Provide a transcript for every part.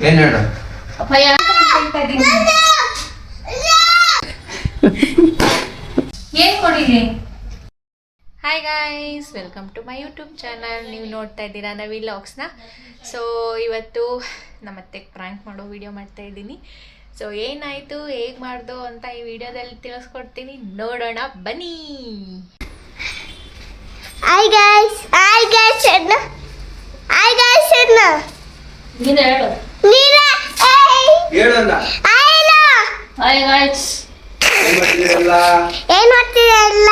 ಏನ್ ಹೇಳು ಏನ್ ಕೊಡಿಲಿ. Hi guys, welcome to my YouTube channel. ನೀವು ನೋಡ್ತಾ ಇದ್ದೀರಾ ನವಿ ವ್ಲಾಗ್ಸ್ನ. ಸೊ ಇವತ್ತು ನಮ್ಮತ್ತೆ ಪ್ರ್ಯಾಂಕ್ ಮಾಡೋ ವಿಡಿಯೋ ಮಾಡ್ತಾ ಇದ್ದೀನಿ. ಸೊ ಏನಾಯಿತು, ಹೇಗೆ ಮಾಡ್ದು ಅಂತ ಈ ವಿಡಿಯೋದಲ್ಲಿ ತಿಳಿಸ್ಕೊಡ್ತೀನಿ, ನೋಡೋಣ ಬನ್ನಿ. ಹಾಯ್ ಗಾಯ್ಸ್ ಅಣ್ಣ ನೀನು ಹೇಳು. ಹೇಳಲ್ಲ. ಹಾಯ್ ಗಾಯ್ಸ್, ಏನ್ ಮಾಡ್ತಿದೆ ಎಲ್ಲ?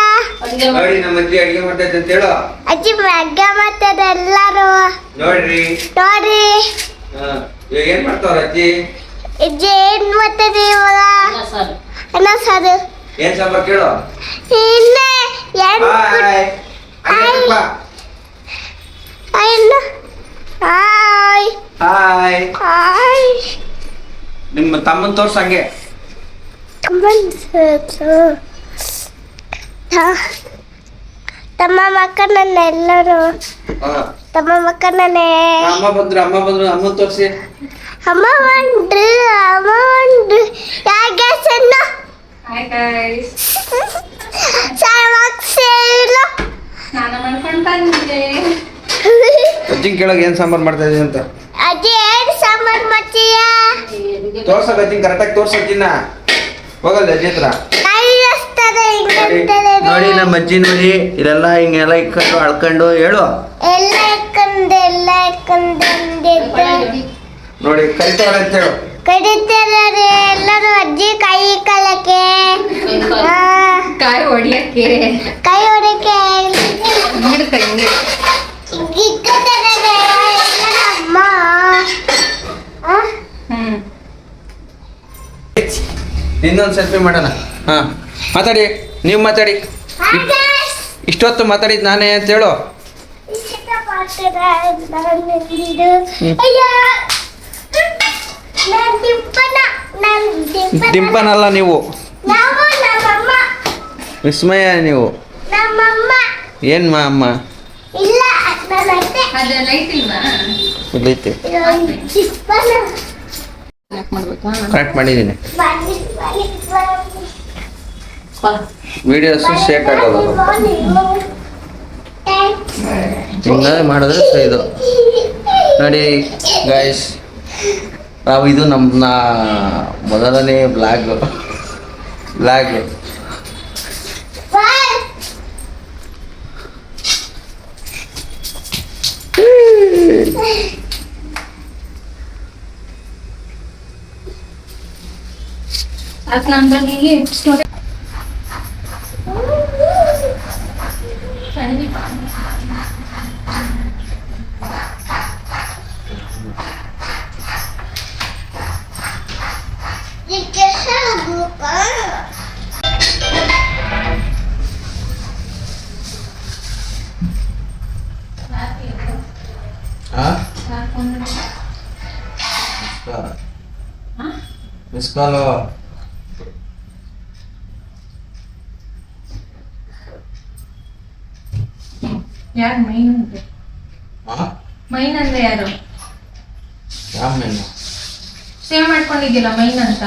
ನೋಡಿ ನಮ್ಮ ಅಜ್ಜಿ ಅಡಿಗೆ ಮಾಡ್ತೈತೆ ಅಂತ ಹೇಳು. ಅಜ್ಜಿ ಅಡ್ಗೆ ಮಾಡ್ತದೆ ಎಲ್ಲರೂ ನೋಡ್ರಿ. ಇವಾಗ ಏನ್ ಮಾಡ್ತಾವ್ರ ಅಜ್ಜಿ? ಅಜ್ಜಿ ಏನ್ ಮಾಡ್ತದೆ ಇವಾಗ? ಅನ್ನ ಸಾರು. ಏನ್ ಸಾಂಬಾರ್ ಕೇಳು. ಹಾಯ್. ನಿಮ್ಮ ತಮ್ಮನ್ ತೋರ್ಸ ಹಂಗೆ. ತಮ್ಮ ಮಕ್ಕಳನ್ನ ಎಲ್ಲರೂ ತಮ್ಮ ಮಕ್ಕಳನ್ನೇ. ಅಮ್ಮ ಬಂದ್ರು ಅಮ್ಮನ್ ತೋರ್ಸಿ. ಅಮ್ಮ ಬಂದ್ರು ಯಾಕೆ ಸಣ್ಣ ಹಾಯ್ ಗಾಯ್ಸ್, ಸ್ನಾನ ಮಾಡ್ಕೊಂಡು ಬಂದೆ. ಅಜ್ಜಿ ಕೇಳೋಕೆ ಏನ್ ಸಾಂಬಾರ್ ಮಾಡ್ತಾ ಇದೀನಿ ಅಂತ. ಅಜ್ಜಿ ಏನ್ ಸಾಂಬಾರ್ ಮಾಡ್ತೀಯಾ? ತೋರ್ಸಕ ಅಜ್ಜಿ ಕರೆಕ್ಟಾಗಿ ತೋರ್ಸ ಅಜ್ಜಿನ. ಹೋಗಲ್ಲ ಅಜ್ಜಿ ಹತ್ರ. ನೋಡಿ ನಮ್ಮ ಅಜ್ಜಿ ನೋಡಿ ಇದೆಲ್ಲ ಹಿಂಗೆಲ್ಲ ಇಕ್ಕೊಂಡು ಅಳ್ಕೊಂಡು ಹೇಳು. ಎಲ್ಲ ನೋಡಿ ಕರಿತಾಳೆ ಅಂತ ಹೇಳು. ಕಡಿತಾರೆ ಎಲ್ಲರೂ ಅಜ್ಜಿ ಕೈ ಕಲಕ್ಕೆ ಕಾಯಿ ಹೊಡಿಯಕ್ಕೆ ಅಮ್ಮ. ಇನ್ನೊಂದು ಸೆಲ್ಫಿ ಮಾಡೋಣ. ಹಾ ಮಾತಾಡಿ, ನೀವು ಮಾತಾಡಿ. ಇಷ್ಟೊತ್ತು ಮಾತಾಡಿದ್ ನಾನೇ ಅಂತ ಹೇಳು. ಡಿಂಪನಲ್ಲ ನೀವು, ವಿಸ್ಮಯ ನೀವು. ಏನ್ ಅಮ್ಮ ಇಲ್ಲೈತೆ. ಕರೆಕ್ಟ್ ಮಾಡಿದ್ದೀನಿ. ವಿಡಿಯೋಸ್ ಶೇಕ್ ಆಗೋದು ಹಿಂಗೆ ಮಾಡಿದ್ರೆ ಇದು ನೋಡಿ ಗೈಸ್. ನಾವು ಇದು ನಮ್ಮ ಮೊದಲನೇ ಬ್ಲಾಗ್. ಮಿಸ್ ಕಾಲು. ಯಾರು ಮೈನ್ ಅಂದ್ರೆ? ಮೈನ್ ಅಂದ್ರೆ ಯಾರು? ಯಾವ ಮೈನು? ಸೇವ್ ಮಾಡ್ಕೊಂಡಿದ್ದಿಲ್ಲ ಮೈನ್ ಅಂತ.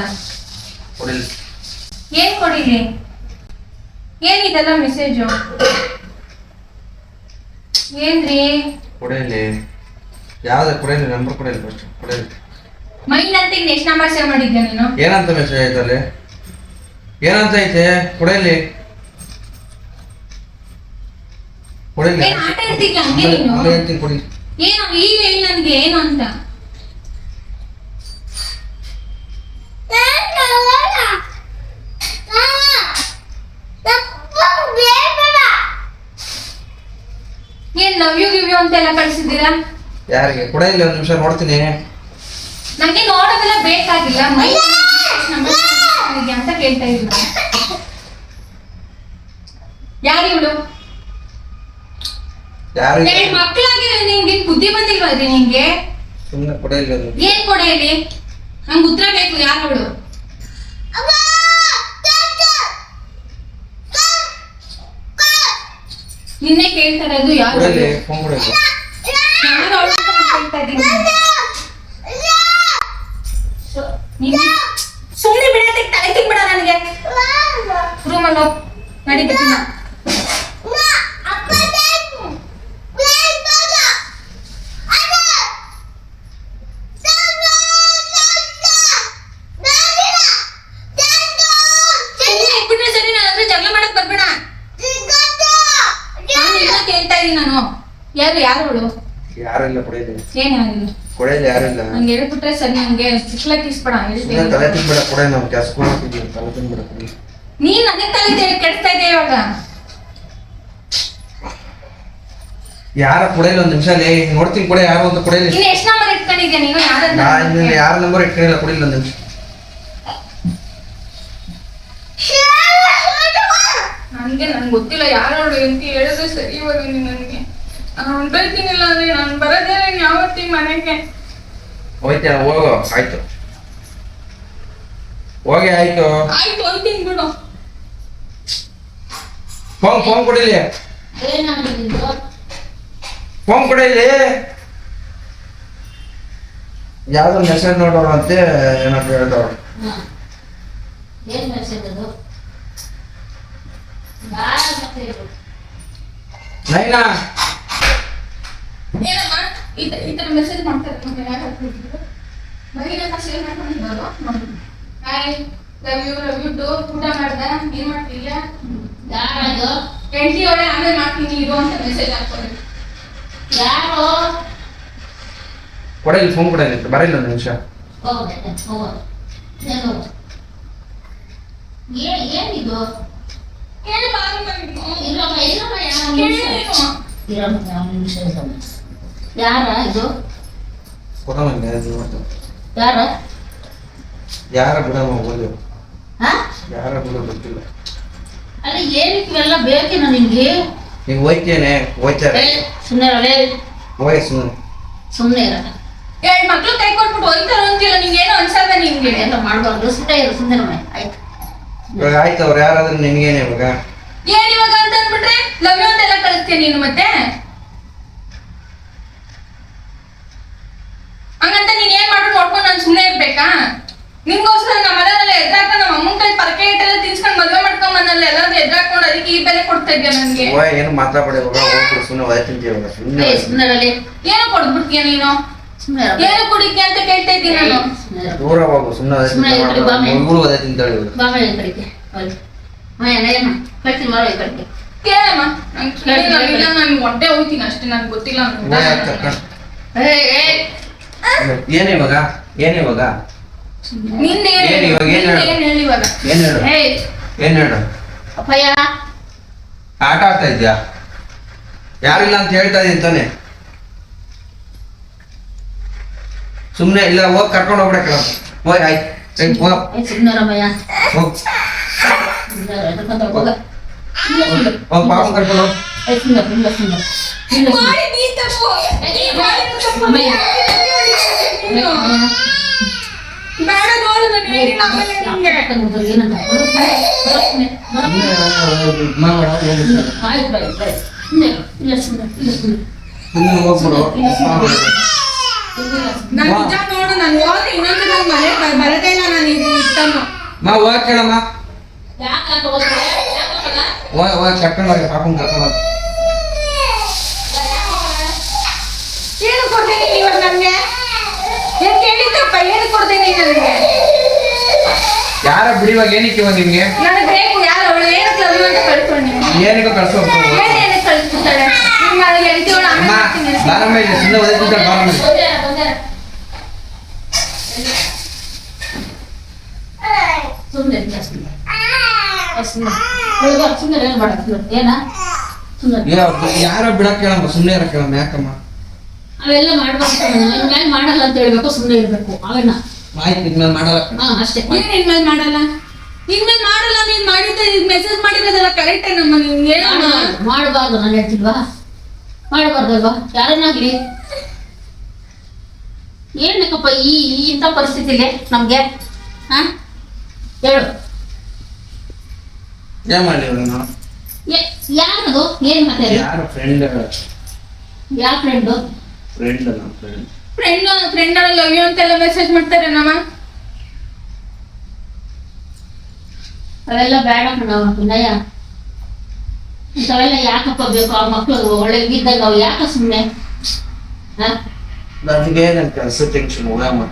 ಏನ್ ಕೊಡಿಲಿ? ಏನಿದೆಲ್ಲ ಮೆಸೇಜು? ಏನ್ರಿ ಕೊಡಲಿ? ಯಾವ್ದು ಕೊಡಲಿ? ನಂಬರ್ ಕೊಡಲಿ ಫಸ್ಟ್. ಕೊಡಲಿ ಮೈನ್ ಅಂತ. ಈಗ ನೆಕ್ಸ್ಟ್ ನಂಬರ್ ಸೇವ್ ಮಾಡಿದ್ದೆ ನೀನು. ಏನಂತ ಮೆಸೇಜ್ ಆಯ್ತಲ್ಲಿ? ಏನಂತ ಐತೆ? ಕೊಡಲಿ ಕೊಡಲಿ. ಆಟ ಇರ್ತಿಲ್ಲ ಹಂಗೆ ನೀನು. ಕೊಡಿ. ಏನು ಈಗ ನನ್ಗೆ ಏನು ಅಂತ? ಏನ್ ಲವ್ ಯು ಗಿವ್ ಯು ಅಂತೆಲ್ಲ ಕಳ್ಸಿದ್ದೀರಾ? ಯಾರಿಗೆ? ಕೊಡಲಿ ಒಂದು ನಿಮಿಷ ನೋಡ್ತೀನಿ. ನಂಗೆ ನೋಡೋದೆಲ್ಲ ಬೇಕಾಗಿಲ್ಲ. ಅಂತ ಕೇಳ್ತಾ ಇದ್ದೀನಿ. ಯಾರು ಇವಳು? ಮಕ್ಕಳಾಗಿದ್ರೆ ನಿನ್ಗೆ ಬುದ್ಧಿ ಬಂದಿಲ್ವಲ್ರಿ ನಿನ್ಗೆ? ಸುಮ್ಮನೆ ಕೊಡಲಿ. ಏನ್ ಕೊಡೆಯಲ್ಲಿ? ನಂಗೆ ಉತ್ತರ ಬೇಕು. ಯಾರು ಅವಳು? ನಿನ್ನೆ ಕೇಳ್ತಾ ಇರೋದು ಯಾರು? ಫೋನ್ ಕೊಡಲಿ. ಯಾರು ಅವಳು ಅಂತ ಕೇಳ್ತಾ ಇದ್ದೀನಿ. ಯಾರೋಳು ಯಾರಿಲ್ಲ ಕೊಡೇಲಿ ಏನ್ ಯಾರಿಲ್ಲ ಕೊಡೇಲಿ ಯಾರಿಲ್ಲ ನಂಗೆ ಹೇಳ್ಬಿಟ್ರೆ ಸರಿ ನಂಗೆ ಚಿಕ್ಲ ತೀಸ್ಬೇಡ ಸುಮ್ಮನೆ ತಲೆ ತಿನ್ಬೇಡ ಕೊಡೆ ನಾವು ಕೆಲಸಕ್ಕೆ ಹೋಗ್ತಿದ್ದೀವಿ ತಲೆ ತಿನ್ಬೇಡ ಕೊಡಿ ನೀನ್ ಅದೇ ತಲೆ ಕೆಡ್ಸ್ತಾ ಇದೆ ಇವಾಗ ಯಾರ ಕೊಡೇಲಿ ಒಂದ್ ನಿಮಿಷ ನೋಡ್ತೀನಿ ಕೊಡೆ ಯಾರು ಅಂತ ಕೊಡೇಲಿ ಇನ್ನು ಎಷ್ಟು ನಂಬರ್ ಇಟ್ಕೊಂಡಿದ್ಯಾ ನೀನು ನಾ ಇನ್ನು ಯಾರ ನಂಬರ್ ಇಟ್ಕೊಂಡಿಲ್ಲ ಕೊಡಿಲ್ಲ ಒಂದ್ ನಿಮಿಷ ನನ್ಗೆ ಗೊತ್ತಿಲ್ಲ ಯಾರೋಳು ಅಂತ ಹೇಳಿದ್ರೆ ಸರಿ ಇವಾಗ ನೀನು ನನಗೆ ನಾನು ಹೊಂಟೋಯ್ತೀನಿಲ್ಲ ಅಂದ್ರೆ ನಾನು ಬರೋದೇ ಯಾವತ್ತಿ ಮನೆಗೆ ಹೋಯ್ತೇನ ಹೋಗು ಆಯ್ತು ಹೋಗಿ ಆಯ್ತು ಆಯ್ತು ಹೋಯ್ತೀನಿ ಬಿಡು ಫೋನ್ ಕೊಡಿಲಿ ಫೋನ್ ಕೊಡಿಲಿ ಯಾವ್ದೋ ಮೆಸೇಜ್ ನೋಡೋಣ ಅಂತೆ ಏನಾದ್ರು ಹೇಳ್ದವ್ರು ಏನ್ ಮೆಸೇಜ್ ಅದು ನೈನಾ ಏನಮ್ಮ ಈ ತರ ಮೆಸೇಜ್ ಮಾಡ್ತಾರೆ ನಮ್ಗೆ ಯಾರು ಹಾಕ್ಬಿಟ್ಟಿದ್ರು ಬರೀನ ಶೇರ್ ಮಾಡ್ಕೊಂಡಿದ್ರು ಹಾಯ್ ಲವ್ ಯು ಟು ಊಟ ಮಾಡ್ದ ಏನ್ ಮಾಡ್ತೀಯ ಯಾರದು ಹೆಂಡತಿ ಒಳ್ಳೆ ಆಮೇಲೆ ಮಾಡ್ತೀನಿ ಇರು ಅಂತ ಮೆಸೇಜ್ ಹಾಕ್ತಾರೆ ಯಾರು ಕೊಡಲಿ ಫೋನ್ ಕೊಡಲಿ ಬರಲ್ಲ ಒಂದು ನಿಮಿಷ ಏನಿದು ಕೇಳಿ ಬಾರು ಬಂದು ಇರಮ್ಮ ಯಾವ ನಿಮಿಷ ಯಾರ ಇದು ಕೊಡಮ್ಮ ಯಾರ ಯಾರ ಬಿಡಮ್ಮ ಓದು ಹಾ ಯಾರ ಬಿಡೋ ಗೊತ್ತಿಲ್ಲ ಅಲ್ಲ ಏನಕ್ಕೆ ಇವೆಲ್ಲ ಬೇಕೇನೋ ನಿನ್ಗೆ ಈಗ ಹೋಯ್ತೇನೆ ಹೋಯ್ತಾರೆ ಸುಮ್ಮನೆ ಹೋಯ್ ಸುಮ್ಮನೆ ಸುಮ್ಮನೆ ಇರೋಣ ಎರಡು ಮಕ್ಳು ಕೈ ಕೊಟ್ಬಿಟ್ಟು ಹೋಯ್ತಾರ ಅಂತಿಲ್ಲ ನಿಂಗೆ ಏನೋ ಅನ್ಸಲ್ವ ನಿಂಗೆ ಎಲ್ಲ ಮಾಡ್ಬಾರ್ದು ಸುಮ್ಮನೆ ಇರು ಸುಮ್ಮನೆ ಆಯ್ತು ಇವಾಗ ಆಯ್ತು ಅವ್ರು ಯಾರಾದ್ರೂ ನಿನ್ಗೇನೆ ಇವಾಗ ಏನ್ ಇವಾಗ ಅಂತ ಅಂದ್ಬಿಟ್ರೆ ಲವ್ ಯು ಅಂತೆಲ್ಲ ಕಳಿಸ್ತೀಯ ನೀನು ಮತ್ತೆ ಹಂಗಂತ ನೀನ್ ಏನ್ ಮಾಡ್ಬಿಟ್ಟು ನೋಡ್ಕೊಂಡು ನಾನು ಸುಮ್ಮನೆ ಇರ್ಬೇಕಾ ನಿನ್ಗೋಸ್ಕರ ನಮ್ಮ ಮನೆಯಲ್ಲ ಎದ್ರಾಕ ನಮ್ಮ ಅಮ್ಮನ ಕೈ ಪರಕೆ ಇಟ್ಟೆಲ್ಲ ತಿನ್ಸ್ಕೊಂಡು ಮದ್ವೆ ಮಾಡ್ಕೊಂಡ್ ಬಂದಲ್ಲ ಎಲ್ಲಾದ್ರೂ ಎದ್ರಾಕೊಂಡು ಅದಕ್ಕೆ ಈ ಬೆಲೆ ಕೊಡ್ತಾ ಇದ್ಯಾ ನನ್ಗೆ ಏನು ಮಾತಾಡ್ಬೇಡ ಇವಾಗ ಹೋಗ್ಬಿಡು ಸುಮ್ಮನೆ ಒದೆ ತಿಂತೀವಿ ಇವಾಗ ಸುಮ್ಮನೆ ಸುಮ್ಮನೆ ಏನೋ ಕೊಡ್ಬಿಡ್ತೀಯ ನೀನು ಸುಮ್ಮನೆ ಏನು ಕುಡಿಕೆ ಅಂತ ಕೇಳ್ತಾ ಇದ್ದೀನಿ ನಾನು ದೂರ ಹೋಗು ಸುಮ್ಮನೆ ಒದೆ ಸುಮ್ನೆ ಇರ್ಲಿ, ಬಾ ಮೇಲೆ. ಮುಳುಗುಳು ಒದೆ ತಿಂತಾಳೆ ಇವಾಗ ಬಾಮ ಈ ಕಡೆಗೆ ಅಯ್ಯಮ್ಮ ಕಳ್ತೀನಿ ಮಾರೋ ಈ ಕಡೆಗೆ ಕೇಳಮ್ಮ ನಂಗೆ ನಾನು ಹೊಟ್ಟೆ ಹೋಗ್ತೀನಿ ಅಷ್ಟೇ ನನ್ಗೆ ಗೊತ್ತಿಲ್ಲ ಹೋಯ್ ಆಯ್ತು ಕರ್ಕೊಂಡು. ಏನ್ ಇವಾಗ ಏನ್ ಇವಾಗ ನಿಂದ ಏನ್ ಇವಾಗ ಏನ್ ಹೇಳು? ಏನ್ ಹೇಳಿ ಇವಾಗ ಏನ್ ಹೇಳು ಏನ್ ಹೇಳು ಅಪ್ಪಯ್ಯ ಆಟ ಆಡ್ತಾ ಇದ್ಯಾ ಯಾರಿಲ್ಲ ಅಂತ ಹೇಳ್ತಾ ಇದೀನಿ ತಾನೆ ಸುಮ್ನೆ ಇಲ್ಲ ಹೋಗಿ ಕರ್ಕೊಂಡು ಹೋಗ್ಬಿಡಕ್ಕೆ ಹೋಯ್ ಆಯ್ತು ಹೋಗ ಸುಮ್ಮನೆ ರಮಯ್ಯ ಹೋಗ್ ಹೋಗ ಹೋಗ್ ಪಾಪ ಕರ್ಕೊಂಡು ಹೋಗ್ ಮಾಡಿ ನೀ ತಪ್ಪು ನೀ ಮಾಡಿರೋ ತಪ್ಪು. ನೀನು ಬೇಡ ನೋಡು ನಾನು ಹೇಳಿಲ್ಲ ಆಮೇಲೆ ನಿಂಗೆ ಸುಮ್ಮನೆ ಹೋಗ್ಬಿಡು ನಾನು ನಿಜ ನೋಡು ನಾನು ಹೋದ್ರೆ ಇನ್ನೊಂದು ನನ್ನ ಮನೆ ಬರದೇ ಇಲ್ಲ ನಾನು ಇದು ಇಷ್ಟನ್ನು ಮಾ ಹೋಗ್ ಕೇಳಮ್ಮ ಹೋಗ್ ಕರ್ಕೊಂಡು ಹೋಗಿ ಪಾಪನ್ ಕರ್ಕೊಂಡು ಹೋಗಿ ಏನು ಕೊಡ್ತೀನಿ ಇವಾಗ ನನಗೆ ಏನು ಕೇಳಿದ್ದಪ್ಪ ಏನು ಕೊಡ್ತೀನಿ ನನಗೆ ಯಾರ ಬಿಡಿವಾಗ ಏನಕ್ಕೆ ಇವಾಗ ನಿಮ್ಗೆ ನನಗೆ ಬೇಕು ಯಾರು ಅವಳು ಏನಕ್ಕೆ ಲವ್ ಯು ಅಂತ ಕಳ್ಕೊಂಡು ನೀವು ಏನಕ್ಕೆ ಕಳ್ಸೋದು ಏನಕ್ಕೆ ಕಳಿಸ್ಬಿಡ್ತಾಳೆ ನಿಮ್ಮ ಹೆಂಡತಿಯವಳು ಅಮ್ಮ ಆಮೇಲೆ ಮಾಡ್ತೀನಿ ಬಾರಮ್ಮ ಇಲ್ಲಿ ಸುಮ್ಮನೆ ಒದೆ ತಿಂತಾಳೆ ಬಾರಮ್ಮ ಯಾರ ಬಿಡಕ್ ಕೇಳಮ್ಮ ಸುಮ್ಮನೆ ಇರಕ್ ಕೇಳಮ್ಮ ಯಾಕಮ್ಮ ಅವೆಲ್ಲ ಮಾಡ್ಬೇಕು ಮಾಡಲ್ಲ ಅಂತ ಹೇಳ್ಬೇಕು ಸುಮ್ಮನೆ ಇರ್ಬೇಕು ಅವನ್ನ ಆಯ್ತು ಇದ್ಮೇಲೆ ಮಾಡಲ್ಲ ಅಷ್ಟೇ ಏನ್ ಇನ್ಮೇಲೆ ಮಾಡಲ್ಲ ಇನ್ಮೇಲೆ ಮಾಡಲ್ಲ ನೀನ್ ಮಾಡಿದ್ದೆ ಮೆಸೇಜ್ ಮಾಡಿರೋದೆಲ್ಲ ಕರೆಕ್ಟ್ ನಮ್ಮ ನಿನ್ಗೆ ಏನಮ್ಮ ಮಾಡಬಾರ್ದು ನಾನು ಹೇಳ್ತಿಲ್ವಾ ಮಾಡಬಾರ್ದಲ್ವಾ ಯಾರನ್ನಾಗ್ಲಿ ಏನಕ್ಕಪ್ಪ ಈ ಇಂಥ ಪರಿಸ್ಥಿತಿಲಿ ನಮ್ಗೆ ಹಾ ಹೇಳು ಏನ್ ಮಾಡ್ಲಿ ಇವಾಗ ನಾವು ಯಾರದು ಏನ್ ಮತ್ತೆ ಯಾರ ಫ್ರೆಂಡ್ ಯಾವ ಫ್ರೆಂಡು ಫ್ರೆಂಡ್ ನಮ್ಮ ಫ್ರೆಂಡ್ ಫ್ರೆಂಡ್ ಲವ್ ಯು ಅಂತೆಲ್ಲ ಮೆಸೇಜ್ ಮಾಡ್ತಾರೆ ನಮ್ಮ ಅವೆಲ್ಲ ಬೇಡ ನಾವು ವಿನಯ ಇಂಥವೆಲ್ಲ ಯಾಕಪ್ಪ ಬೇಕು ಆ ಮಕ್ಕಳು ಒಳ್ಳೆ ಇದ್ದಾಗ ಅವು ಯಾಕ ಸುಮ್ಮನೆ ನನಗೆ ನನ್ನ ಕೆಲಸ ಟೆನ್ಷನ್ ಹೋಗಮ್ಮ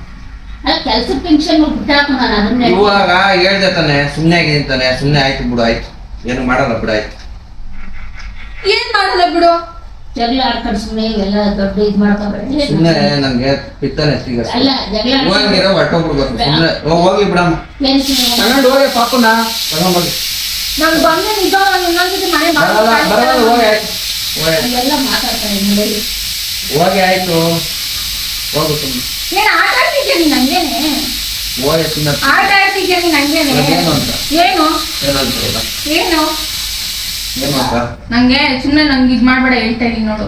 ಅಲ್ಲ ಕೆಲ್ಸದ ಟೆನ್ಷನ್ ಬಿಟ್ಟಾಕು ನಾನು ಅದನ್ನೇ ಇವಾಗ ಹೇಳ್ದೆ ತಾನೆ ಸುಮ್ಮನೆ ಆಗಿದ್ದೀನಿ ತಾನೆ ಸುಮ್ಮನೆ ಆಯ್ತು ಬಿಡು ಆಯ್ತು ಏನು ಮಾಡಲ್ಲ ಬಿಡು ಆಯ್ತು ಏನ್ ಮಾಡಲ್ಲ ಬಿಡು ಜಗಳ ಆಡ್ಕೊಂಡು ಸುಮ್ಮನೆ ಇವೆಲ್ಲ ದೊಡ್ಡ ಇದು ಮಾಡ್ಕೋಬೇಡಿ. ಸುಮ್ಮನೆ ನಂಗೆ ಪಿತ್ತನೆ ಈಗ ಅಲ್ಲ ಜಗಳ ಹೋಗಿರೋ ಹೊಟ್ಟೋಗ್ಬಿಡ್ಬೇಕು ಸುಮ್ಮನೆ ಹೋಗ್ಲಿ ಬಿಡಮ್ಮ ಏನು ಸುಮ್ಮನೆ ತಗೊಂಡು ಹೋಗಿ ಪಾಪುನ ತಗೊಂಡ್ಬರ್ಲಿ ನಾನು ಬಂದೆ ನಿಜ ನಾನು ಇನ್ನೊಂದು ಜೊತೆ ಮನೆ ಬರಲ್ಲ ಹೋಗಿ ಆಯ್ತು ಎಲ್ಲ ಮಾತಾಡ್ತಾರೆ ನೋಡಿ. ಹೋಗಿ ಆಯ್ತು ಹೋಗು ಸುಮ್ಮನೆ ಏನು ಆಟ ಆಡ್ತಿದ್ಯಾ ನೀನು ಹಂಗೇನೆ? ಹೋಗಿ ಸುಮ್ಮನೆ ಆಟ ಆಡ್ತಿದ್ಯಾ ನೀನು ಹಂಗೇನೆ? ಏನು ಅಂತ ಏನು ಏನಂತ ಏನು ಏನು ಅಂತ ನಂಗೆ ಸುಮ್ಮನೆ ನಂಗೆ ಇದು ಮಾಡಬೇಡ ಹೇಳ್ತಾ ಇದೀನಿ ನೋಡು.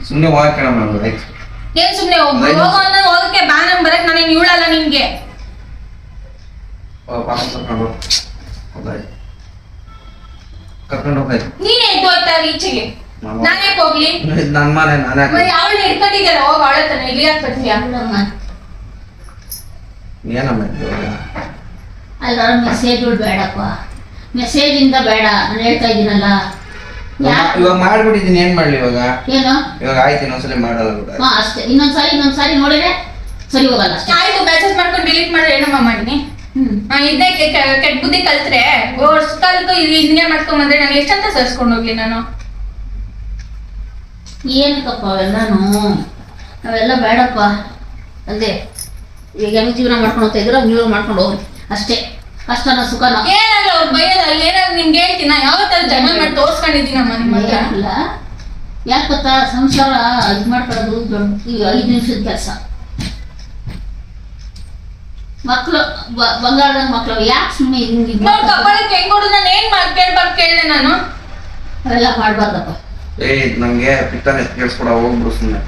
ಸುಮ್ಮನೆ ಹೋಗಿ ಕಣಮ್ಮ ಆಯ್ತು ಏನ್ ಸುಮ್ಮನೆ ಹೋಗು ಅನ್ನೋದು ಹೋಗಕ್ಕೆ ಬಾ ನಂಗೆ ಬರಕ್ ನಾನೇನು ಇವಳಲ್ಲ ನಿನ್ಗೆ. ಪಾಪ ಕರ್ಕೊಂಡು ಹೋಗಾಯ್ತು ನೀನೇ ಎದ್ದು ಹೋಗ್ತಾ ಈಚೆಗೆ ನಾನೇ ಹೋಗ್ಲಿ? ನನ್ನ ಮನೆ ನಾನೇ ಅವಳು ಹಿಡ್ಕೊಂಡಿದ್ಯಲ್ಲ ಹೋಗ ಅವಳತನ ಇಲ್ಲಿ ಯಾಕೆ ಬರ್ತೀಯ? ಏನಮ್ಮ ಅಲ್ಲ ಮೆಸೇಜ್ಗಳು ಬೇಡಪ್ಪ, ಮೆಸೇಜ್ ಇಂದ ಬೇಡ ನಾನು ಹೇಳ್ತಾ ಇದ್ದೀನಲ್ಲ. ಇವಾಗ ಮಾಡ್ಬಿಟ್ಟಿದ್ದೀನಿ ಏನ್ ಮಾಡ್ಲಿ ಇವಾಗ? ಏನು ಇವಾಗ ಆಯ್ತು ಇನ್ನೊಂದ್ಸಲಿ ಮಾಡಲ್ಲ ಬಿಡ ಹಾ ಅಷ್ಟೇ. ಇನ್ನೊಂದ್ಸಾರಿ ನೋಡಿದ್ರೆ ಸರಿ ಹೋಗಲ್ಲ ಅಷ್ಟೇ. ಆಯ್ತು ಮೆಸೇಜ್ ಮಾಡ್ಕೊಂಡು ಡಿಲೀಟ್ ಮಾಡ್ರೆ ಏನಮ್ಮ ಮಾಡಿನಿ? ಇದೇ ಕೆಟ್ಟ ಬುದ್ಧಿ ಕಲ್ತ್ರೆ ಕಲ್ತು ಇದನ್ನೇ ಮಾಡ್ಕೊಂಬಂದ್ರೆ ನಾನು ಎಷ್ಟಂತ ಸರ್ಸ್ಕೊಂಡು ಹೋಗ್ಲಿ ನಾನು? ಏನಕ್ಕಪ್ಪ ಅವೆಲ್ಲ ಬೇಡಪ್ಪ. ಅದೇ ಈಗ ಹೆಂಗ್ ಜೀವನ ಮಾಡ್ಕೊಂಡು ಹೋಗ್ತಾ ಇದ್ರು ಜೀವನ ಮಾಡ್ಕೊಂಡು ಹೋಗ್ರಿ ಅಷ್ಟೇ. ಕಷ್ಟನ ಸುಖನ ಏನಲ್ಲ ಅವ್ರು ಬೈಯೋದಲ್ಲ ಏನಾದ್ರು ನಿಮ್ಗೆ ಹೇಳ್ತೀನ ಯಾವತ್ತಾದ್ರು ಜನ ಮಾಡಿ ತೋರ್ಸ್ಕೊಂಡಿದ್ದೀನಮ್ಮ ನಿಮ್ಮ ಹತ್ರ? ಇಲ್ಲ ಯಾಕೆ ಗೊತ್ತಾ, ಸಂಸಾರ ಇದು ಮಾಡ್ಕೊಳ್ಳೋದು ದೊಡ್ಡ 5 ನಿಮಿಷದ ಕೆಲಸ. ಮಕ್ಕಳು ಬಂಗಾಳದ ಮಕ್ಕಳು ಯಾಕೆ ಸುಮ್ಮನೆ ಹಿಂಗೆ ನೋಡ್ ಕಬ್ಬಳಕ್ಕೆ ಹೆಂಗ್ ಕೊಡು ನಾನು ಏನ್ ಕೇಳ್ಬಾರ್ದು ಕೇಳಿದೆ ನಾನು? ಅವೆಲ್ಲ ಮಾಡ್ಬಾರ್ದಪ್ಪ. ನಂಗೆ ಪಿತ್ತನೆ ಕೇಳಿಸ್ಕೊಡ ಹೋಗ್ಬಿಡು ಸುಮ್ಮನೆ.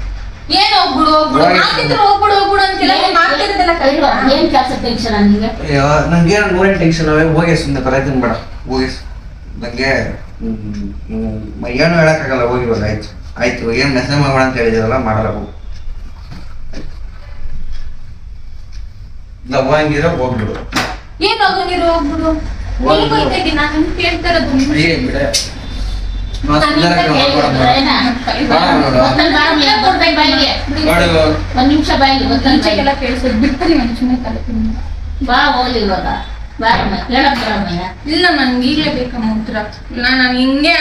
ಏನ್ ಹೋಗ್ಬಿಡು ಮಾಡ್ತಿದ್ರೆ ಹೋಗ್ಬಿಡು ಅಂತಿಲ್ಲ ಮಾಡ್ತಿರೋದೆಲ್ಲ ಕಲಿವಾ? ಏನ್ ಕೆಲಸ ಟೆನ್ಷನ್ ನಿಂಗೆ? ನಂಗೆ ನೂರೇನು ಟೆನ್ಷನ್ ಅವೇ ಹೋಗಿ ಸುಮ್ಮನೆ ಕರೆಯ್ತೀನಿ ಬೇಡ ಹೋಗಿ ನಂಗೆ ಏನು ಹೇಳಕ್ಕಾಗಲ್ಲ ಹೋಗಿ ಇವಾಗ ಆಯ್ತು ಆಯ್ತು ಏನು ಮೆಸೇಜ್ ಮಾಡೋಣ ಅಂತ ಹೇಳಿದಿರಲ್ಲ ಮಾಡಲ್ಲ ಹೋಗು ಇಲ್ಲ ಹೋಗಂಗಿರೋ ಹೋಗ್ಬಿಡು. ಏನ್ ಹೋಗಂಗಿರೋ ಹೋಗ್ಬಿಡು ನೀನ್ ಬೈತಾ ಇದ್ದೀನಿ ನಾನು ಕೇಳ್ತಾ ಇರೋದು. ಬಿಡ ಒಂದ್ ನಿಮಿಷ ಬಾಯಿಗೆ ಈಚೆಗೆಲ್ಲ ಕೇಳಿಸೋದು ಬಿಡ್ತಾರೆ ಮನುಷ್ಯನೇ ಕಲಿತೀನಿ. ಬಾ ಹೋಗ್ಲಿ ಇವಾಗ ಬಾರಮ್ಮ ಹೇಳಕ್ ಬರಮ್ಮಯ್ಯ. ಇಲ್ಲ ನನ್ಗೆ ಈಗಲೇ ಬೇಕಮ್ಮ ಉತ್ತರ. ನಾನು ಹಿಂಗೆ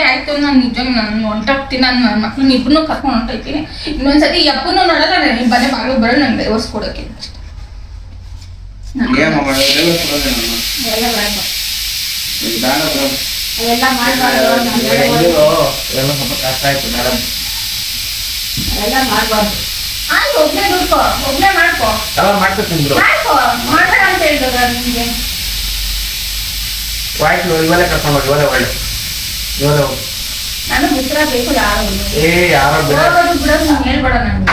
ಆಯ್ತು ನಾನು ನಿಜ ನಾನು ಹೊಂಟೋಗ್ತೀನಿ. ನನ್ನ ಮಕ್ಳನ್ನ ಇಬ್ಬರನ್ನೂ ಕರ್ಕೊಂಡು ಹೊಂಟೋಗ್ತೀನಿ. ಇನ್ನೊಂದ್ಸತಿ ಅಪ್ಪನೂ ನೋಡಲ್ಲ ನಾನು ಮನೆ ಬಾಗಿಲು ಬರೋ ನಂಗೆ ಡೈವರ್ಸ್ ಕೊಡೋಕೆ ಅಷ್ಟೇ. ಅವೆಲ್ಲ ಮಾಡ್ಬಾರ್ದು. ಆಯ್ತು ಒಬ್ಬನೇ ದುಡ್ಕೋ ಒಬ್ಬನೇ ಮಾಡ್ಕೋ ಮಾಡ್ಬೇಡ ಅಂತ ಹೇಳಿದಾಗ ನಿಮಗೆ ಆಯ್ತು ಇವೆಲ್ಲ ಕರ್ಕೊಂಡು ಹೋಗಿ ಒಳ್ಳೆ ಇವೆಲ್ಲ ನನಗೆ ಉತ್ತರ ಬೇಕು. ಯಾರೋ ಹೋಗೋದು ಬಿಡೋದು ನಂಗೆ ಹೇಳ್ಬೇಡ ನಂಗೆ.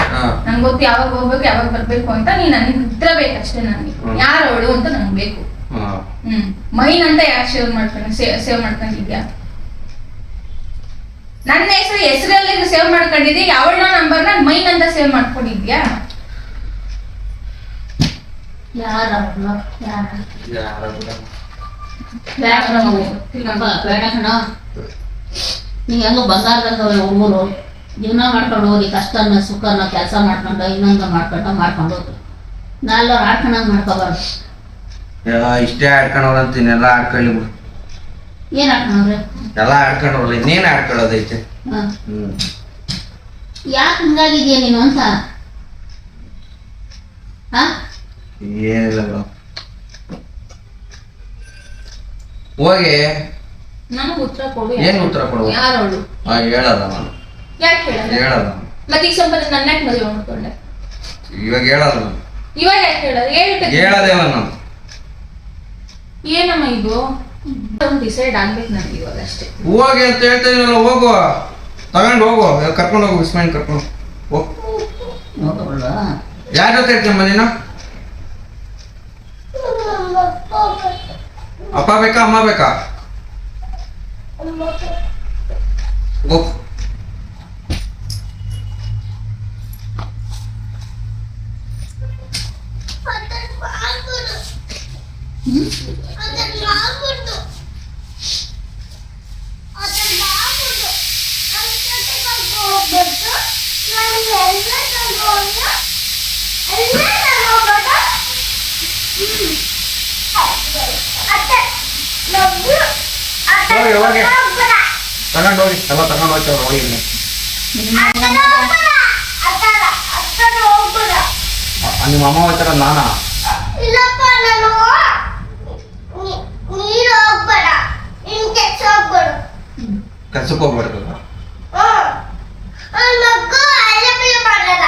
ನಂಗೆ ಗೊತ್ತು ಯಾವಾಗ ಹೋಗ್ಬೇಕು ಯಾವಾಗ ಬರ್ಬೇಕು ಅಂತ. ನನಗೆ ಉತ್ತರ ಬೇಕಷ್ಟೇ. ನನಗೆ ಯಾರು ಅವಳು ಅಂತ ನಂಗೆ ಬೇಕು. ಮೈನ್ ಅಂತ ಯಾಕೆ ಸೇವ್ ಮಾಡ್ಕೊಂಡಿದ್ಯಾ? ನನ್ನ ಹೆಸರಲ್ಲಿ ಸೇವ್ ಮಾಡ್ಕೊಂಡಿದ್ಯಾ? ಯಾವಳ ನಂಬರ್ನ ಮೈನ್ ಅಂತ ಸೇವ್ ಮಾಡ್ಕೊಂಡಿದ್ಯಾ? ಬೇಡ ಕಣ. ನೀ ಹೆಂಗೋ ಬಂಗಾರದಂಗವೇ ಊರು ಜೀವನ ಮಾಡ್ಕೊಂಡು ಹೋಗಿ ಕಷ್ಟನ ಸುಖನ ಕೆಲಸ ಮಾಡ್ಕೊಂಡು ಇನ್ನೊಂದು ಮಾಡ್ಕೊಂಡು ಹೋಗಿ ನಾಲ್ವರು ಆಡ್ಕೊಂಡಂಗೆ ಮಾಡ್ಕೋಬಾರ್ದು. ಇಷ್ಟೇ ಆಡ್ಕೊಂಡವ್ರ ಅಂತೀನಿ ಎಲ್ಲ ಆಡ್ಕೊಳ್ಳಿ ಬಿಡು. ಏನ್ ಆಡ್ಕೊಂಡ್ರೆ ಎಲ್ಲ ಆಡ್ಕೊಂಡವ್ರಲ್ಲ ಇನ್ನೇನು ಆಡ್ಕೊಳ್ಳೋದೈತೆ. ಯಾಕೆ ಹಿಂಗಾಗಿದ್ಯಾ ನೀನು ಅಂತ? ಏನಿಲ್ಲ ಬಿಡು ಹೋಗಿ. ನನಗೆ ಉತ್ತರ ಕೊಡು. ಏನು ಉತ್ತರ ಕೊಡುವ? ಯಾರು ಅವಳು? ಹೇಳಲ್ಲ ನಾನು. ಯಾಕೆ ಹೇಳಲ್ಲ ಮತ್ತೆ ಈಗ ಸ್ವಲ್ಪ ನನ್ನ ಯಾಕೆ ಮದುವೆ ಮಾಡ್ಕೊಂಡೆ? ಇವಾಗ ಹೇಳಲ್ಲ ನಾನು. ಇವಾಗ ಯಾಕೆ ಹೇಳೋದು? ಹೇಳೋದೇವ ನಾನು. ಏನಮ್ಮ ಇದು ಡಿಸೈಡ್ ಆಗ್ಬೇಕು ನನಗೆ ಇವಾಗ ಅಷ್ಟೇ. ಹೋಗಿ ಅಂತ ಹೇಳ್ತಾ ಇದೀನಲ್ಲ ಹೋಗು ತಗೊಂಡು ಹೋಗು ಕರ್ಕೊಂಡು ಹೋಗು ಇಸ್ಮಾಯಿಲ್ ಕರ್ಕೊಂಡು ಹೋಗು. ಯಾರ ಜೊತೆ ಇರ್ತೀಯಮ್ಮ ನೀನು? ಅಪ್ಪ ಬೇಕಾ ಅಮ್ಮ ಬೇಕಾ? ಹೋಗು. ತಗೊಂಡು ಹೋಗಿ ಎಲ್ಲ ತಗೊಂಡು ಹೋಗ್ತವ್ರು ಹೋಗಿ ಇಲ್ಲಿ. ನಿಮ್ಮ ಅಮ್ಮ ಹೋಗ್ತಾರ ನಾನಾ ಇಲ್ಲಪ್ಪ ನಾನು ನೀರು ಹೋಗ್ಬೇಡ ನಿನ್ ಕೆಲ್ಸ ಹೋಗ್ಬೇಡ ಕೆಲ್ಸಕ್ಕೆ ಹೋಗ್ಬಾರ್ದು. ಮಗು ಅಲ್ಲಬಿಡಿ ಮಾಡಲ್ಲ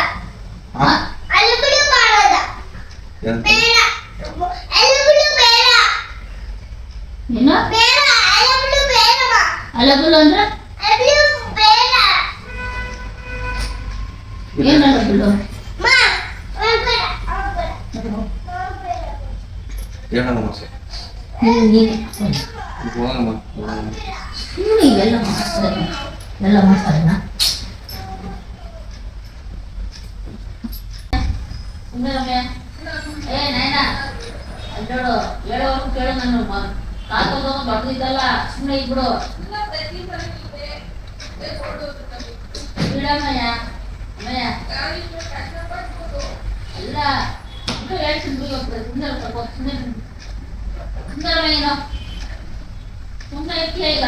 ಅಲ್ಲಬಿಡಿ ಮಾಡಲ್ಲ ಬೇಡ ಅಲ್ಲಬಿಡಿ ಬೇಡ ಏನು ಬೇಡ ಅಲ್ಲಬಿಡಿ ಬೇಡ ಅಲಬುಲು ಅಂದ್ರೆ ಅಲ್ಲಬಿಡಿ ಬೇಡ ಏನು ಅಲಬುಲು ಮಾ ಹೋಗ್ಬೇಡ ಹೋಗ್ಬೇಡ ಹೇಳಮ್ಮ ಸರ್ ಹೋಗಮ್ಮ. ಸುಮ್ಮನೆ ಇವೆಲ್ಲ ಮಾಡ್ತಾರೆ ಎಲ್ಲ ಮಾಡ್ತಾರೇನ ಸುಮ್ಮನೆ ಏ ನೈನಾ ಅಲ್ಲೋಡು ಹೇಳೋರು ಕೇಳು ನಾನು ಕಾಕೋದು ದೊಡ್ಡದಿದ್ದಲ್ಲ ಸುಮ್ಮನೆ ಇದ್ಬಿಡು ಬಿಡಮ್ಮಯ್ಯ ಅಮ್ಮಯ್ಯ ಅಲ್ಲ ಹೇಳ್ತೀನಿ ಬಿಡಿ ಹೋಗ್ತದೆ ಸುಮ್ಮನೆ ಸ್ವಲ್ಪ ಸುಮ್ಮನೆ ಸುಂದರಮಯ್ಯನೋ ಸುಮ್ಮನೆ ಇರ್ತೀಯ ಈಗ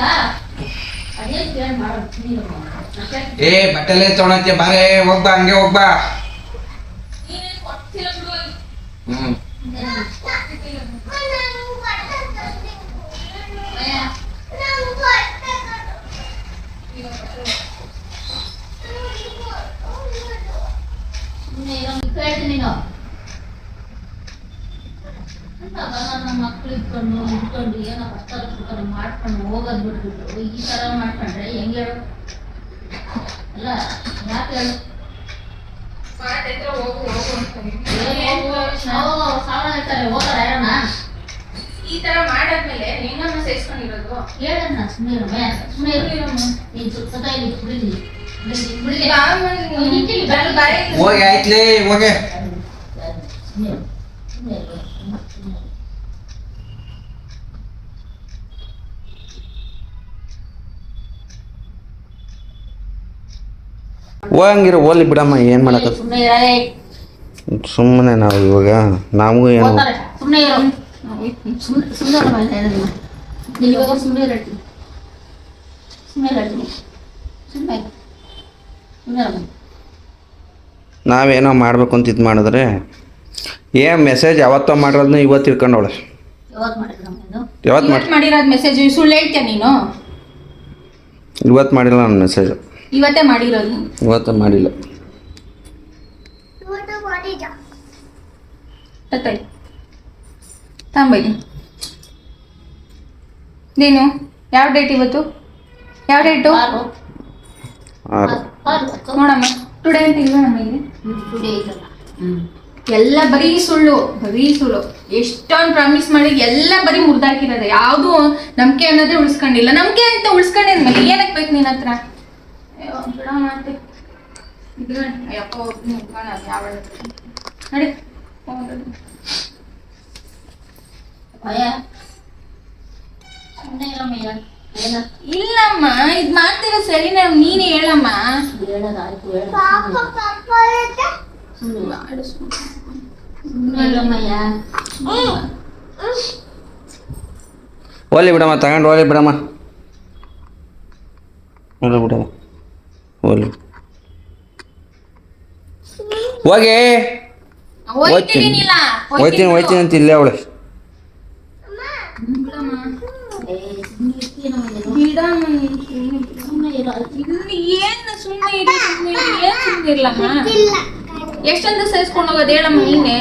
ಅದೇನು ಕೇಳಿ ಮಾಡೋದು ನೀನು ಏ ಬಟ್ಟೆಲೆ ತೊಗೊಳಕ್ಕೆ ಬಾರೆ ಹೋಗ್ಬಾ ಹಂಗೆ ಹೋಗ್ಬಾ. ಹ್ಮ್ ಕೇಳ್ತೀನಿ ನೀನು ನಮ್ಮ ಮಕ್ಳು ಇಟ್ಕೊಂಡು ಏನೋ ಕಷ್ಟ ಮಾಡ್ಕೊಂಡು ಹೋಗೋದು ಬಿಟ್ಬಿಟ್ಟು ಈ ಥರ ಮಾಡ್ಕೊಂಡ್ರೆ ಹೆಂಗೆ ಹೇಳು ಅಲ್ಲ ಯಾಕೆ ಹೇಳು ಸಾವಳ ಹೇಳ್ತಾರೆ ಹೋಗೋಣ ಯಾರಣ್ಣ ಈ ತರ ಮಾಡಾದ್ಮೇಲೆ ನಿನ್ನಮ್ಮ ಸೇರಿಸ್ಕೊಂಡಿರೋದು ಹೇಳಣ್ಣ ಸುಮ್ಮನೆ ಸುಮ್ಮನೆ ನೀನು ಸತ ಇಲ್ಲಿ ಬಿಡಿಲಿ ಹೋಗಿ ಆಯ್ತ್ಲೇ ಹೋಗೆ. ಹೋಗಂಗಿರೋ ಹೋಗ್ಲಿ ಬಿಡಮ್ಮ, ಏನು ಮಾಡಕ್ಕ. ಸುಮ್ಮನೆ ನಾವು ಇವಾಗ ನಮಗೂ ಏನು ಸುಮ್ಮನೆ ಇರೋ ಸುಮ್ಮನೆ ಇವಾಗ ಸುಮ್ಮನೆ ಇರ್ತೀನಿ ಸುಮ್ಮನೆ ಇರ್ತೀನಿ ಸುಮ್ಮನೆ ಸುಮ್ಮನೆ ನಾವೇನೋ ಮಾಡ್ಬೇಕು ಅಂತ ಇದು ಮಾಡಿದ್ರೆ ಏನು ಮೆಸೇಜ್ ಯಾವತ್ತೋ ಮಾಡಿರೋದನ್ನ ಇವತ್ತು ತಿಳ್ಕೊಂಡವಳೆ. ಯಾವತ್ತು ಮಾಡಿದ್ರು ಯಾವತ್ತು ಮಾಡಿ ಮಾಡಿರೋದು ಮೆಸೇಜ್ ಸುಳ್ಳು ಹೇಳ್ತೀಯ ನೀನು? ಇವತ್ತು ಮಾಡಿಲ್ಲ ನನ್ನ ಮೆಸೇಜು. ಇವತ್ತೇ ಮಾಡಿರೋದು ನೀನು? ಇವತ್ತು ಮಾಡಿಲ್ಲ. ಇವತ್ತು ಮಾಡಿದ ತಗೊಳ್ಳಿ ತಂಬೈಲಿ. ನೀನು ಯಾವ ಡೇಟ್ ಇವತ್ತು? ಯಾವ ಡೇಟು ನೋಡಮ್ಮ? ಟುಡೇ ಅಂತ ಇಲ್ವಮ್ಮ ಇಲ್ಲಿ? ಎಲ್ಲ ಬರೀ ಸುಳ್ಳು, ಬರೀ ಸುಳ್ಳು. ಎಷ್ಟೊಂದು ಪ್ರಾಮಿಸ್ ಮಾಡಿ ಎಲ್ಲ ಬರೀ ಮುರಿದಾಕಿರೋದು. ಯಾವುದು ನಂಬಿಕೆ ಅನ್ನೋದೇ ಉಳಿಸ್ಕೊಂಡಿಲ್ಲ. ನಂಬಿಕೆ ಅಂತ ಉಳಿಸ್ಕೊಂಡಿದ್ಮೇಲೆ ಏನಕ್ಕೆ ಬೇಕು ನಿನ್ನ ಹತ್ರ? ಬಿಡ ಮಾತೆ ಅಯ್ಯಪ್ಪ ಯಾವ ನಡಿ ಇಲ್ಲಮ್ಮ, ಇದ್ ಮಾಡ್ತಿರೋ ಸರಿ. ನೀನೇ ಹೇಳಮ್ಮ. ಪಾಪ ಪಾಪ ಅಂತ ಹೋಗ್ಲಿ ಬಿಡಮ್ಮ, ತಗೊಂಡು ಹೋಗ್ಲಿ ಬಿಡಮ್ಮ, ಹೋಗ್ಲಿ ಬಿಡಮ್ಮ, ಹೋಗ್ಲಿ ಹೋಗಿ. ಹೋಯ್ತೀನಿ ಅಂತ ಇಲ್ಲೇ ಅವಳೆ. ಏನು ಸುಮ್ಮನೆ ಇರ್ಲಮ್ಮ? ಎಷ್ಟಂತ ಸೇರಿಸ್ಕೊಂಡು ಹೋಗೋದು ಹೇಳಮ್ಮ ನೀನೆ?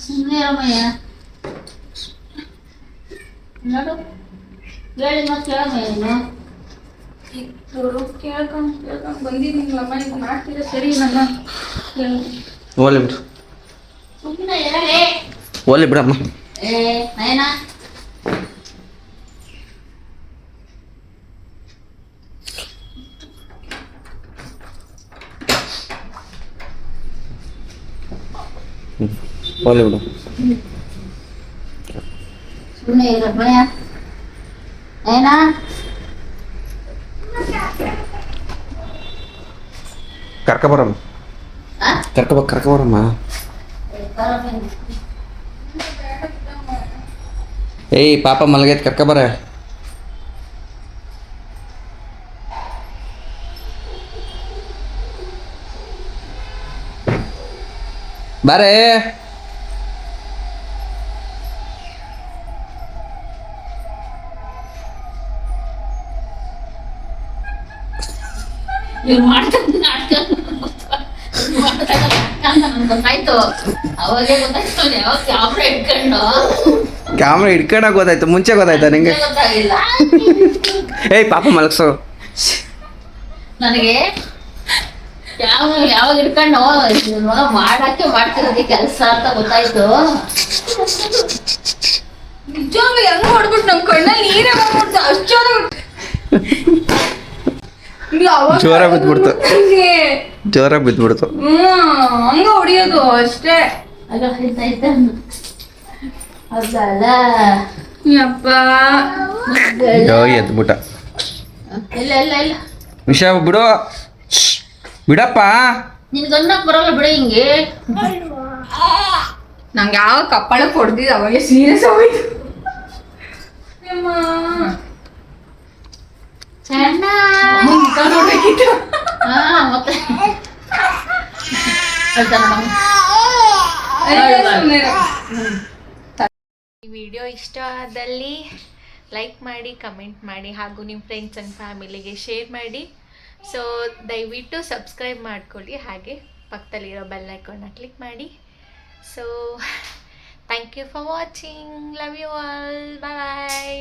ಸುಮ್ಮನೆ ರಮಯ್ಯ ನೋಡು ಹೇಳಿ ಮತ್ತೆ ಕೇಳಮಯ್ಯ ನೀನು ಕೇಳ್ಕೊಂಡು ಬಂದಿದ್ದೀನಲ್ಲಮ್ಮ, ಈಗ ಮಾಡ್ತೀರ ಸರಿ. ನನ್ನ ಹೋಗ್ಲಿ ಬಿಡು, ಸುಮ್ಮನೆ ಹೇಳಿ. ಹೋಗ್ಲಿ ಬಿಡಮ್ಮ. ನಯನ ಹೋಗ್ಲಿ ಬಿಡು. ಸುಮ್ಮನೆ ಇರಮ್ಮಯ್ಯ. ನಯನ ಕರ್ಕೊಬರಮ್ಮ ಕರ್ಕೊಬರಮ್ಮ. ಏಯ್ ಪಾಪ ಮಲಗೈತೆ ಕರ್ಕೊಬರ. ಬಾರೇ ಇವ್ರು ಮಾಡ್ತಾರೆ ನಾಟಕ ಗೊತ್ತಾಯ್ತು. ಅವಾಗೇ ಗೊತ್ತಾಯ್ತು ಯಾವಾಗ ಕ್ಯಾಮ್ರಾ ಇಟ್ಕೊಂಡು ಕ್ಯಾಮ್ರಾ ಹಿಡ್ಕೊಂಡಾಗ ಗೊತ್ತಾಯ್ತು, ಮುಂಚೆ ಗೊತ್ತಾಯ್ತಾ ನಿಂಗೆ? ಗೊತ್ತಾಗಿಲ್ಲ ಏಯ್ ಪಾಪ ಮಲಗ್ಸು. ನನಗೆ ಯಾವಾಗ ಇಟ್ಕೊಂಡು ಮಗ ಮಾಡಕ್ಕೆ ಮಾಡ್ತಿರೋದೇ ಕೆಲಸ ಅಂತ ಗೊತ್ತಾಯ್ತು. ನಿಜವಾಗ್ಲೂ ಹೆಂಗ್ ಹೊಡ್ಬಿಟ್ಟು ನಮ್ ಕಣ್ಣಲ್ಲಿ ನೀರೇ ಬಂದ್ಬಿಡ್ತು, ಅಷ್ಟು ಜೋರ ಬಿದ್ಬಿಡ್ತು, ಜೋರ ಬಿದ್ಬಿಡ್ತು. ಹಂಗ ಹೊಡಿಯೋದು ಅಷ್ಟೇ. ಆಗ ಹೇಳ್ತಾಯ್ತ ಅದಲ್ಲ ಯಪ್ಪ ಅಯ್ಯೋ ಎದ್ಬಿಟ್ಟ. ಇಲ್ಲ ಇಲ್ಲ ಇಲ್ಲ ವಿಷಯ ಬಿಡು, ಬಿಡಪ್ಪ. ನಿನ್ಗೆ ಅನ್ನಕ್ ಬರಲ್ಲ ಬಿಡ ಹಿಂಗೆ. ನಂಗೆ ಯಾವ ಕಪ್ಪಳ ಕೊಡ್ದಿದ್ದು ಅವಾಗೆ ಸೀರಿಯಸ್ ಆಗೋಯ್ತು. ಚೆನ್ನ ನೋಡ್ಬೇಕಿತ್ತು. ಮತ್ತೆ ಈ ವಿಡಿಯೋ ಇಷ್ಟ ಆದಲ್ಲಿ ಲೈಕ್ ಮಾಡಿ, ಕಮೆಂಟ್ ಮಾಡಿ, ಹಾಗೂ ನಿಮ್ಮ ಫ್ರೆಂಡ್ಸ್ ಆ್ಯಂಡ್ ಫ್ಯಾಮಿಲಿಗೆ ಶೇರ್ ಮಾಡಿ. ಸೊ ದಯವಿಟ್ಟು ಸಬ್ಸ್ಕ್ರೈಬ್ ಮಾಡ್ಕೊಳ್ಳಿ, ಹಾಗೆ ಪಕ್ಕದಲ್ಲಿರೋ ಬೆಲ್ ಐಕಾನ್ನ ಕ್ಲಿಕ್ ಮಾಡಿ. So thank you for watching. Love you all. Bye.